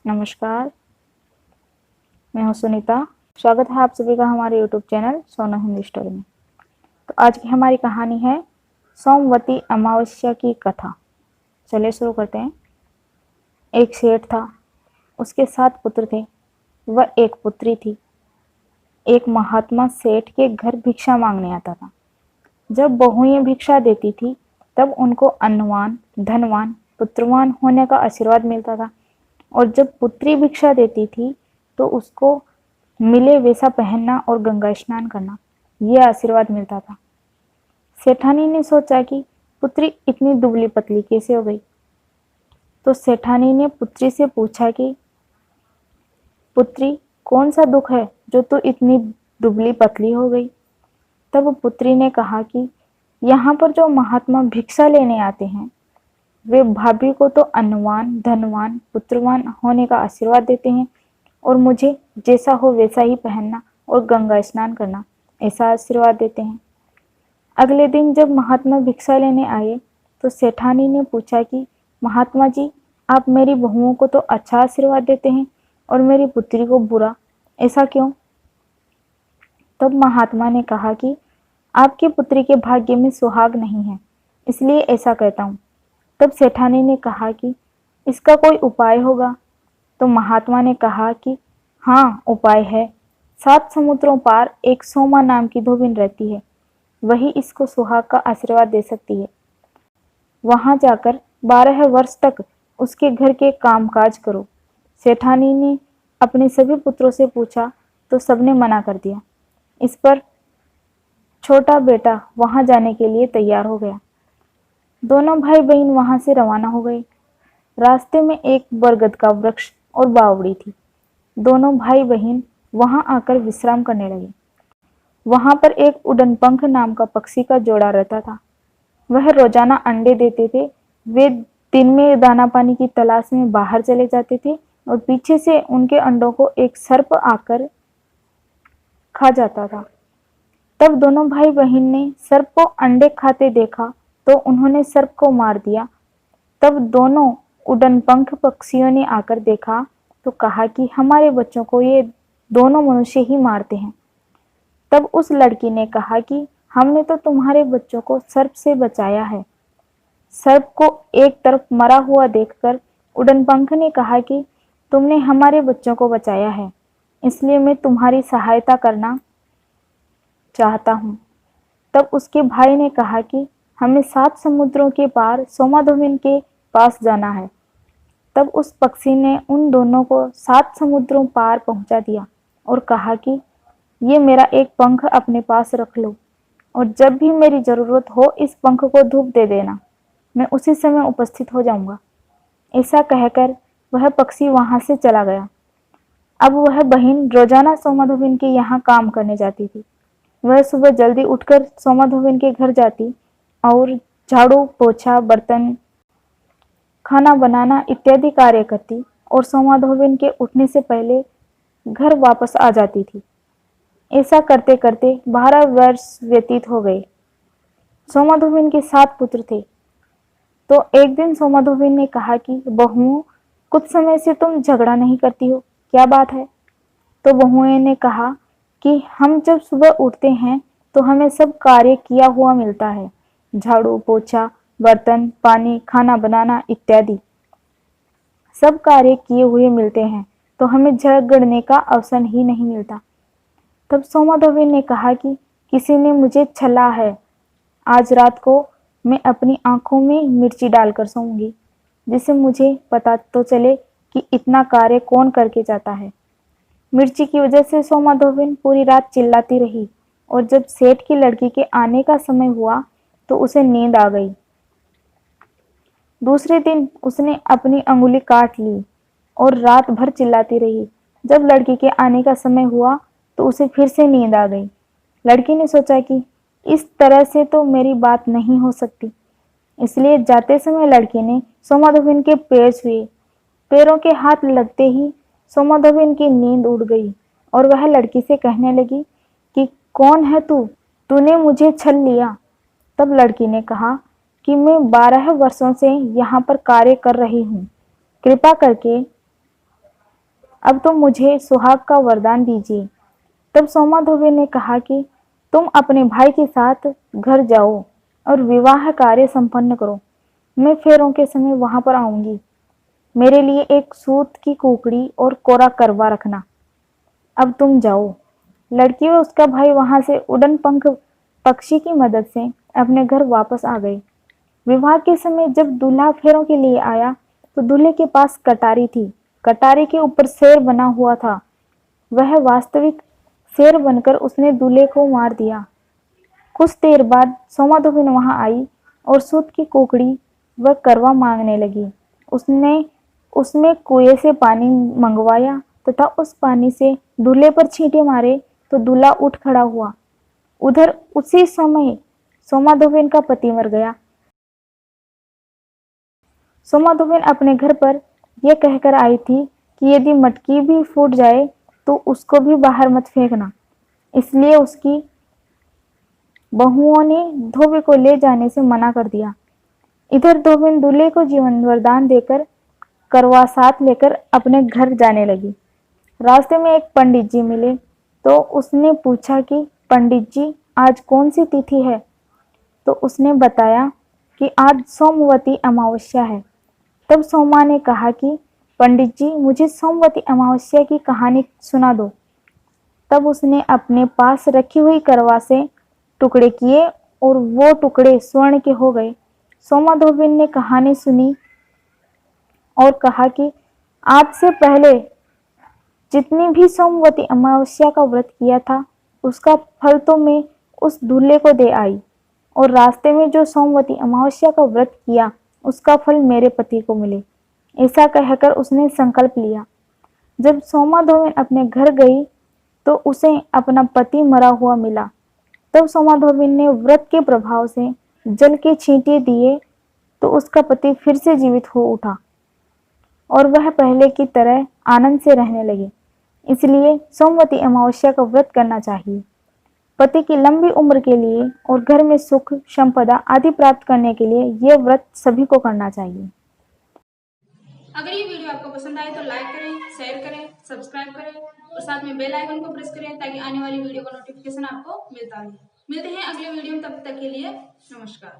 नमस्कार, मैं हूं सुनीता। स्वागत है आप सभी का हमारे यूट्यूब चैनल सोना हिंदी स्टोरी में। तो आज की हमारी कहानी है सोमवती अमावस्या की कथा। चलिए शुरू करते हैं। एक सेठ था, उसके 7 पुत्र थे, वह एक पुत्री थी। एक महात्मा सेठ के घर भिक्षा मांगने आता था। जब बहुएं भिक्षा देती थी तब उनको अन्नवान, धनवान, पुत्रवान होने का आशीर्वाद मिलता था, और जब पुत्री भिक्षा देती थी तो उसको मिले वैसा पहनना और गंगा स्नान करना, यह आशीर्वाद मिलता था। सेठानी ने सोचा कि पुत्री इतनी दुबली पतली कैसे हो गई। तो सेठानी ने पुत्री से पूछा कि पुत्री, कौन सा दुख है जो तू इतनी दुबली पतली हो गई। तब पुत्री ने कहा कि यहाँ पर जो महात्मा भिक्षा लेने आते हैं वे भाभी को तो अन्नवान, धनवान, पुत्रवान होने का आशीर्वाद देते हैं, और मुझे जैसा हो वैसा ही पहनना और गंगा स्नान करना ऐसा आशीर्वाद देते हैं। अगले दिन जब महात्मा भिक्षा लेने आए तो सेठानी ने पूछा कि महात्मा जी, आप मेरी बहुओं को तो अच्छा आशीर्वाद देते हैं और मेरी पुत्री को बुरा, ऐसा क्यों। तब महात्मा ने कहा कि आपकी पुत्री के भाग्य में सुहाग नहीं है, इसलिए ऐसा कहता हूँ। तब सेठानी ने कहा कि इसका कोई उपाय होगा। तो महात्मा ने कहा कि हाँ, उपाय है। 7 समुद्रों पार एक सोमा नाम की धोबिन रहती है, वही इसको सुहाग का आशीर्वाद दे सकती है। वहां जाकर 12 वर्ष तक उसके घर के कामकाज करो। सेठानी ने अपने सभी पुत्रों से पूछा तो सबने मना कर दिया। इस पर छोटा बेटा वहां जाने के लिए तैयार हो गया। दोनों भाई बहन वहां से रवाना हो गए। रास्ते में एक बरगद का वृक्ष और बावड़ी थी। दोनों भाई बहन वहां आकर विश्राम करने लगे। वहां पर एक उड़न पंख नाम का पक्षी का जोड़ा रहता था। वह रोजाना अंडे देते थे। वे दिन में दाना पानी की तलाश में बाहर चले जाते थे और पीछे से उनके अंडों को एक सर्प आकर खा जाता था। तब दोनों भाई बहन ने सर्प को अंडे खाते देखा तो उन्होंने सर्प को मार दिया। तब दोनों उड़न पंख पक्षियों ने आकर देखा तो कहा कि हमारे बच्चों को ये दोनों मनुष्य ही मारते हैं। तब उस लड़की ने कहा कि हमने तो तुम्हारे बच्चों को सर्प से बचाया है। सर्प को एक तरफ मरा हुआ देखकर उड़न पंख ने कहा कि तुमने हमारे बच्चों को बचाया है, इसलिए मैं तुम्हारी सहायता करना चाहता हूँ। तब उसके भाई ने कहा कि हमें 7 समुद्रों के पार सोमाधोबिन के पास जाना है। तब उस पक्षी ने उन दोनों को 7 समुद्रों पार पहुंचा दिया और कहा कि ये मेरा एक पंख अपने पास रख लो, और जब भी मेरी जरूरत हो इस पंख को धूप दे देना, मैं उसी समय उपस्थित हो जाऊंगा। ऐसा कहकर वह पक्षी वहां से चला गया। अब वह बहन रोजाना सोमाधोबिन के यहाँ काम करने जाती थी। वह सुबह जल्दी उठकर सोमाधोबिन के घर जाती और झाड़ू, पोछा, बर्तन, खाना बनाना इत्यादि कार्य करती और सोमाधोबिन के उठने से पहले घर वापस आ जाती थी। ऐसा करते करते 12 वर्ष व्यतीत हो गए। सोमाधोबिन के 7 पुत्र थे। तो एक दिन सोमाधोबिन ने कहा कि बहुओं, कुछ समय से तुम झगड़ा नहीं करती हो, क्या बात है। तो बहुओं ने कहा कि हम जब सुबह उठते हैं तो हमें सब कार्य किया हुआ मिलता है, झाड़ू, पोछा, बर्तन, पानी, खाना बनाना इत्यादि सब कार्य किए हुए मिलते हैं, तो हमें झगड़ने का अवसर ही नहीं मिलता। तब सोमाधोबिन ने कहा कि किसी ने मुझे छला है। आज रात को मैं अपनी आंखों में मिर्ची डालकर सोऊंगी, जिससे मुझे पता तो चले कि इतना कार्य कौन करके जाता है। मिर्ची की वजह से सोमाधोबिन पूरी रात चिल्लाती रही, और जब सेठ की लड़की के आने का समय हुआ तो उसे नींद आ गई। दूसरे दिन उसने अपनी अंगुली काट ली और रात भर चिल्लाती रही। जब लड़की के आने का समय हुआ तो उसे फिर से नींद आ गई। लड़की ने सोचा कि इस तरह से तो मेरी बात नहीं हो सकती, इसलिए जाते समय लड़की ने सोमाधोबिन के पैर छुए। पैरों के हाथ लगते ही सोमाधोबिन की नींद उड़ गई और वह लड़की से कहने लगी कि कौन है तू, तूने मुझे छल लिया। तब लड़की ने कहा कि मैं 12 वर्षों से यहाँ पर कार्य कर रही हूँ, कृपा करके अब तुम मुझे सुहाग का वरदान दीजिए। तब सोमाधोबी ने कहा कि तुम अपने भाई के साथ घर जाओ और विवाह कार्य संपन्न करो। मैं फेरों के समय वहां पर आऊंगी। मेरे लिए एक सूत की कुकड़ी और कोरा करवा रखना। अब तुम जाओ। लड़की व उसका भाई वहां से उड़न पंख पक्षी की मदद से अपने घर वापस आ गए। विवाह के समय जब दूल्हा फेरों के लिए आया तो दूल्हे के पास कटारी थी। कटारी के ऊपर शेर बना हुआ था। वह वास्तविक शेर बनकर उसने दूल्हे को मार दिया। कुछ देर बाद सोमाधोबी वहां आई और सूत की कुकड़ी व करवा मांगने लगी। उसने उसमें कुएं से पानी मंगवाया तथा उस पानी से दूल्हे पर छींटे मारे तो दूल्हा उठ खड़ा हुआ। उधर उसी समय सोमाधोबेन का पति मर गया। सोमाधोबेन अपने घर पर यह कहकर आई थी कि यदि मटकी भी फूट जाए तो उसको भी बाहर मत फेंकना। इसलिए उसकी बहुओं ने धोबी को ले जाने से मना कर दिया। इधर धोबिन दूल्हे को जीवन वरदान देकर करवा साथ लेकर अपने घर जाने लगी। रास्ते में एक पंडित जी मिले तो उसने पूछा कि पंडित जी आज कौन सी तिथि है। तो उसने बताया कि आज सोमवती अमावस्या है। तब सोमा ने कहा कि पंडित जी मुझे सोमवती अमावस्या की कहानी सुना दो। तब उसने अपने पास रखी हुई करवा से टुकड़े किए और वो टुकड़े स्वर्ण के हो गए। सोमाधोबिन ने कहानी सुनी और कहा कि आज से पहले जितनी भी सोमवती अमावस्या का व्रत किया था उसका फल तो मैं उस दूल्हे को दे आई और रास्ते में जो सोमवती अमावस्या का व्रत किया उसका फल मेरे पति को मिले। ऐसा कहकर उसने संकल्प लिया। जब सोमाधोबिन अपने घर गई तो उसे अपना पति मरा हुआ मिला। तब सोमाधोबिन ने व्रत के प्रभाव से जल के छींटे दिए तो उसका पति फिर से जीवित हो उठा और वह पहले की तरह आनंद से रहने लगे। इसलिए सोमवती अमावस्या का व्रत करना चाहिए। पति की लंबी उम्र के लिए और घर में सुख संपदा आदि प्राप्त करने के लिए यह व्रत सभी को करना चाहिए। अगर ये वीडियो आपको पसंद आए तो लाइक करें, शेयर करें, सब्सक्राइब करें और साथ में बेल आइकन को प्रेस करें ताकि आने वाली वीडियो का नोटिफिकेशन आपको मिलता रहे। मिलते हैं अगले वीडियो में, तब तक के लिए नमस्कार।